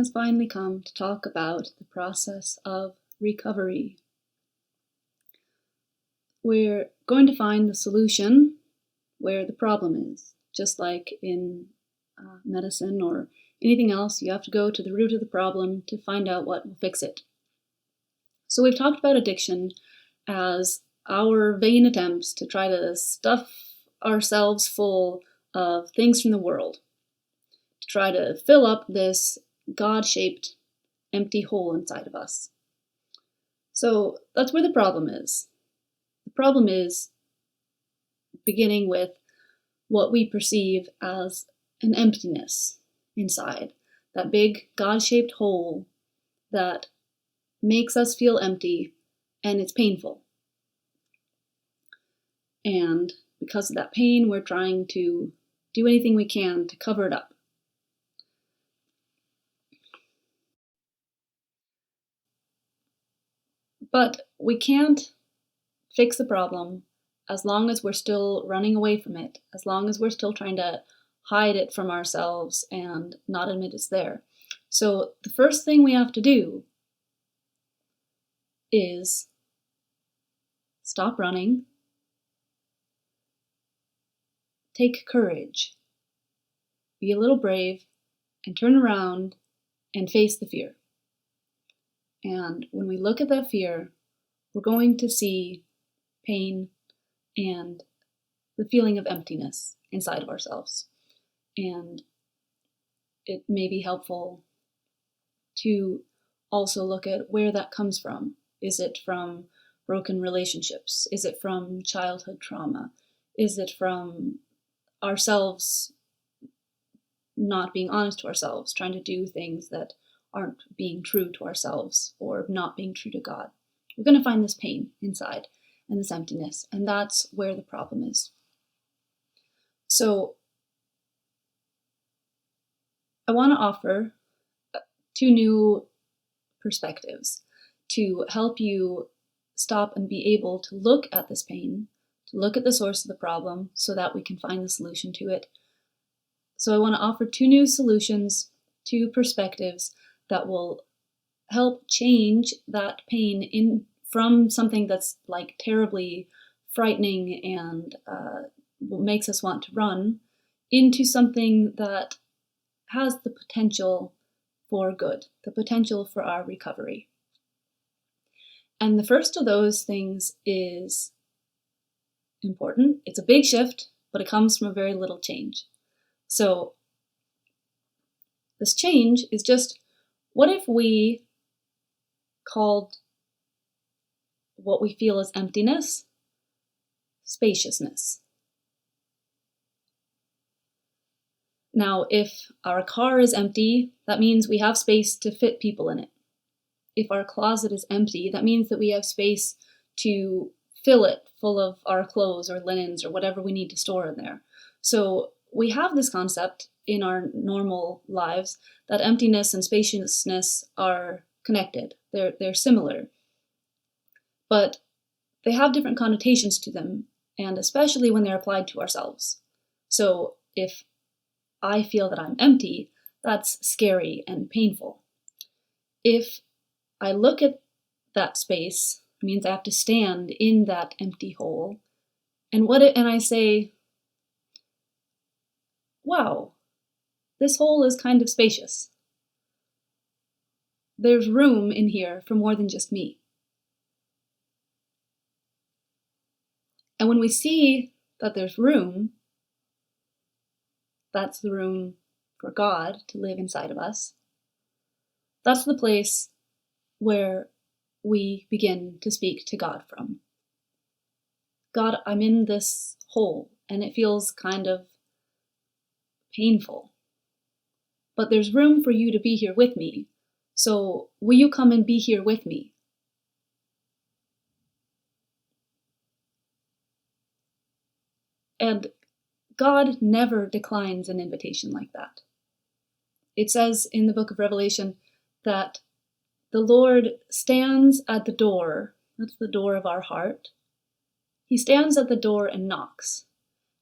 has finally come to talk about the process of recovery. We're going to find the solution where the problem is. Just like in medicine or anything else, you have to go to the root of the problem to find out what will fix it. So we've talked about addiction as our vain attempts to try to stuff ourselves full of things from the world, to try to fill up this God-shaped empty hole inside of us. So that's where the problem is. The problem is beginning with what we perceive as an emptiness inside, that big God-shaped hole that makes us feel empty, and it's painful. And because of that pain, we're trying to do anything we can to cover it up. But we can't fix the problem as long as we're still running away from it, as long as we're still trying to hide it from ourselves and not admit it's there. So the first thing we have to do is stop running, take courage, be a little brave, and turn around and face the fear. And when we look at that fear, we're going to see pain and the feeling of emptiness inside of ourselves. And it may be helpful to also look at where that comes from. Is it from broken relationships? Is it from childhood trauma? Is it from ourselves not being honest to ourselves, trying to do things that aren't being true to ourselves or not being true to God? We're going to find this pain inside and this emptiness, and that's where the problem is. So I want to offer 2 new perspectives to help you stop and be able to look at this pain, to look at the source of the problem so that we can find the solution to it. So I want to offer 2 new solutions, 2 perspectives that will help change that pain from something that's like terribly frightening and makes us want to run into something that has the potential for good, the potential for our recovery. And the first of those things is important. It's a big shift, but it comes from a very little change. So this change is just, what if we called what we feel as emptiness spaciousness? Now, if our car is empty, that means we have space to fit people in it. If our closet is empty, that means that we have space to fill it full of our clothes or linens or whatever we need to store in there. So we have this concept in our normal lives that emptiness and spaciousness are connected. They're similar, but they have different connotations to them, and especially when they're applied to ourselves. So if I feel that I'm empty, that's scary and painful. If I look at that space, it means I have to stand in that empty hole, and I say, wow, this hole is kind of spacious. There's room in here for more than just me. And when we see that there's room, that's the room for God to live inside of us. That's the place where we begin to speak to God from. God, I'm in this hole, and it feels kind of painful. But there's room for you to be here with me. So will you come and be here with me? And God never declines an invitation like that. It says in the book of Revelation that the Lord stands at the door. That's the door of our heart. He stands at the door and knocks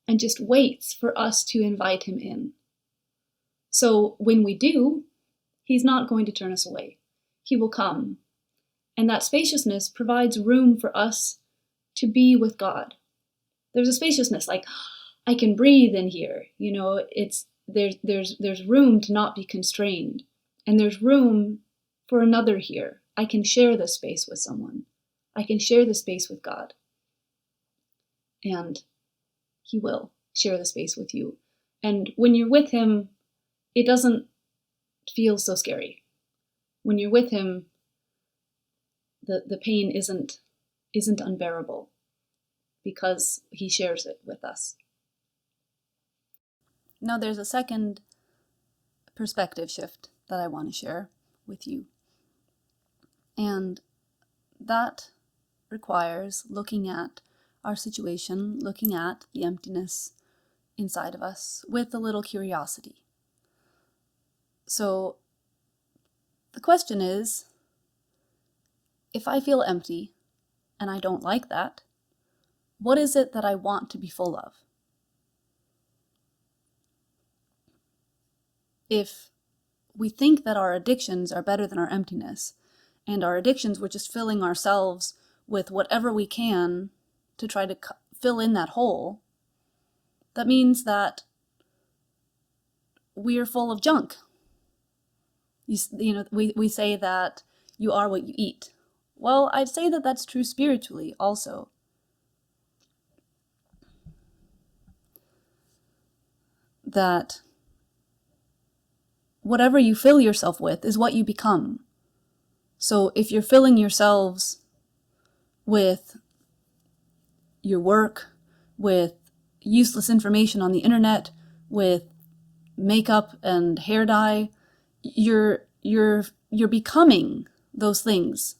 and just waits for us to invite him in. So when we do, He's not going to turn us away. He will come. And that spaciousness provides room for us to be with God. There's a spaciousness, like, I can breathe in here. There's room to not be constrained. And there's room for another here. I can share this space with someone. I can share the space with God. And He will share the space with you. And when you're with Him, it doesn't feel so scary. When you're with Him, the pain isn't unbearable because He shares it with us. Now there's a second perspective shift that I want to share with you. And that requires looking at our situation, looking at the emptiness inside of us with a little curiosity. So the question is, if I feel empty and I don't like that, what is it that I want to be full of? If we think that our addictions are better than our emptiness, and our addictions, we're just filling ourselves with whatever we can to try to fill in that hole, that means that we're full of junk. We say that you are what you eat. Well, I'd say that that's true spiritually also. That whatever you fill yourself with is what you become. So if you're filling yourselves with your work, with useless information on the internet, with makeup and hair dye, you're becoming those things.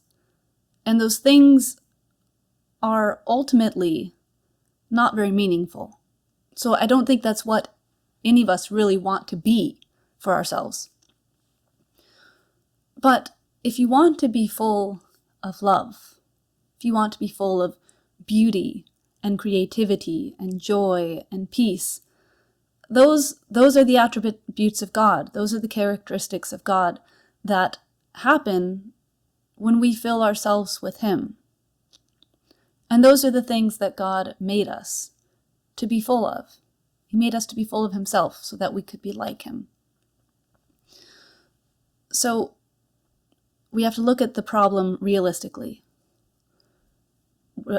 And those things are ultimately not very meaningful. So I don't think that's what any of us really want to be for ourselves. But if you want to be full of love, if you want to be full of beauty and creativity and joy and peace, those are the attributes of God. Those are the characteristics of God that happen when we fill ourselves with Him. And those are the things that God made us to be full of. He made us to be full of Himself so that we could be like Him. So we have to look at the problem realistically,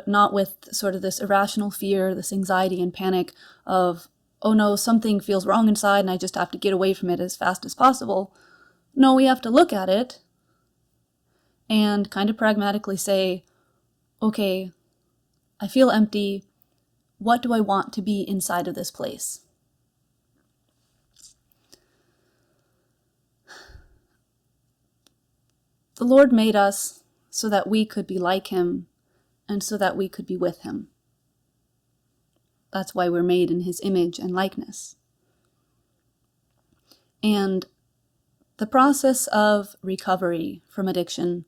not with sort of this irrational fear, this anxiety and panic of, oh no, something feels wrong inside and I just have to get away from it as fast as possible. No, we have to look at it and kind of pragmatically say, okay, I feel empty. What do I want to be inside of this place? The Lord made us so that we could be like Him and so that we could be with Him. That's why we're made in His image and likeness. And the process of recovery from addiction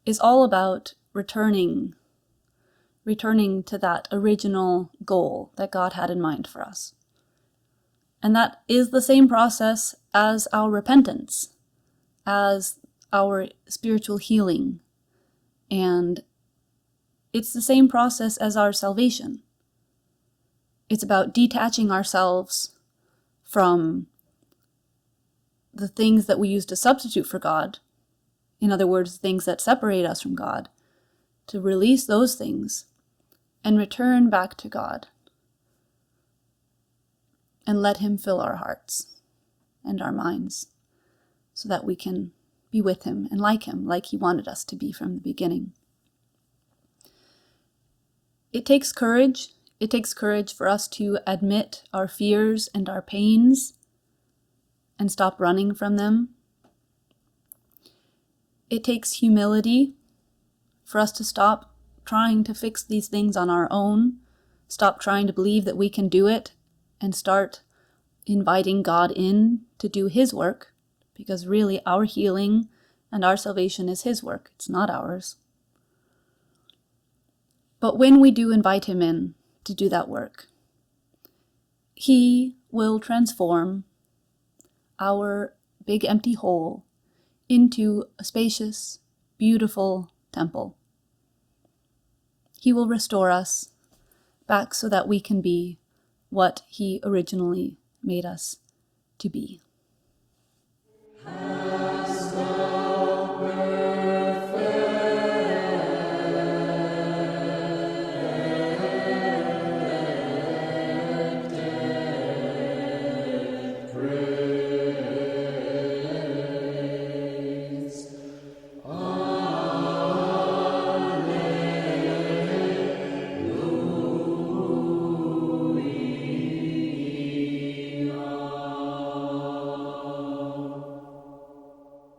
is all about returning to that original goal that God had in mind for us. And that is the same process as our repentance, as our spiritual healing. And it's the same process as our salvation. It's about detaching ourselves from the things that we use to substitute for God. In other words, things that separate us from God, to release those things and return back to God and let Him fill our hearts and our minds so that we can be with Him and like Him, like He wanted us to be from the beginning. It takes courage. It takes courage for us to admit our fears and our pains and stop running from them. It takes humility for us to stop trying to fix these things on our own, stop trying to believe that we can do it, and start inviting God in to do His work, because really our healing and our salvation is His work. It's not ours. But when we do invite Him in to do that work, He will transform our big empty hole into a spacious, beautiful temple. He will restore us back so that we can be what He originally made us to be.